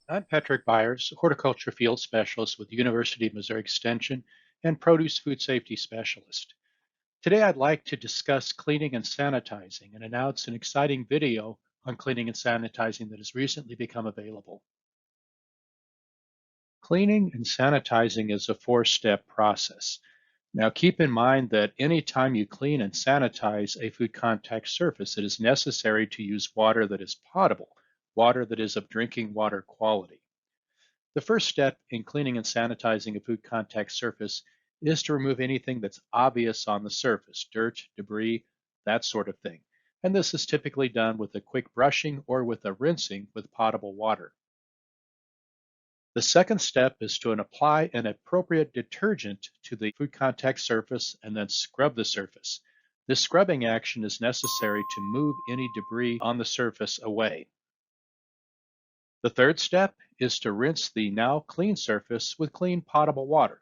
I'm Patrick Byers, horticulture field specialist with the University of Missouri Extension and produce food safety specialist. Today, I'd like to discuss cleaning and sanitizing and announce an exciting video on cleaning and sanitizing that has recently become available. Cleaning and sanitizing is a four-step process. Now, keep in mind that anytime you clean and sanitize a food contact surface, it is necessary to use water that is potable, water that is of drinking water quality. The first step in cleaning and sanitizing a food contact surface is to remove anything that's obvious on the surface, dirt, debris, that sort of thing. And this is typically done with a quick brushing or with a rinsing with potable water. The second step is to apply an appropriate detergent to the food contact surface and then scrub the surface. This scrubbing action is necessary to move any debris on the surface away. The third step is to rinse the now clean surface with clean potable water,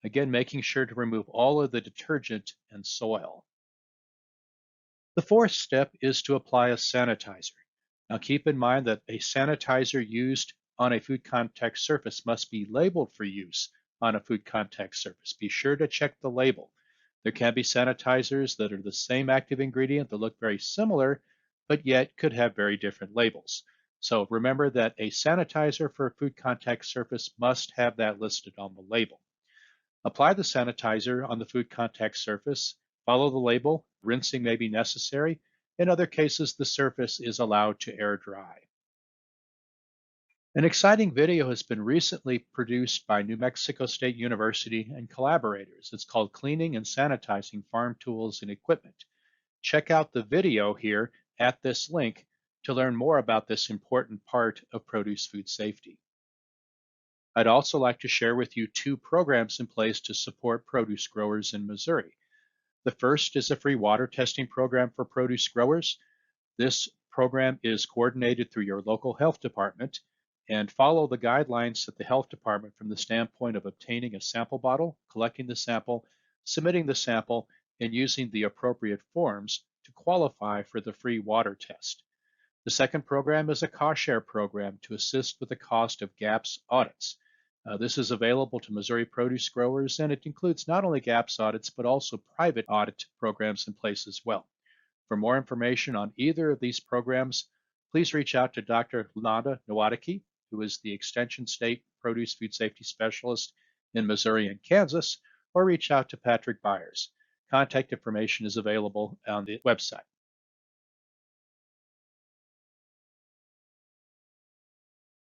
again making sure to remove all of the detergent and soil. The fourth step is to apply a sanitizer. Now keep in mind that a sanitizer used on a food contact surface must be labeled for use on a food contact surface. Be sure to check the label. There can be sanitizers that are the same active ingredient that look very similar, but yet could have very different labels. So remember that a sanitizer for a food contact surface must have that listed on the label. Apply the sanitizer on the food contact surface, follow the label, rinsing may be necessary. In other cases, the surface is allowed to air dry. An exciting video has been recently produced by New Mexico State University and collaborators. It's called Cleaning and Sanitizing Farm Tools and Equipment. Check out the video here at this link to learn more about this important part of produce food safety. I'd also like to share with you two programs in place to support produce growers in Missouri. The first is a free water testing program for produce growers. This program is coordinated through your local health department and follow the guidelines at the health department from the standpoint of obtaining a sample bottle, collecting the sample, submitting the sample, and using the appropriate forms to qualify for the free water test. The second program is a cost share program to assist with the cost of GAPS audits. This is available to Missouri produce growers, and it includes not only GAPS audits, but also private audit programs in place as well. For more information on either of these programs, please reach out to Dr. Nanda Nowadiki, who is the Extension State Produce Food Safety Specialist in Missouri and Kansas, or reach out to Patrick Byers. Contact information is available on the website.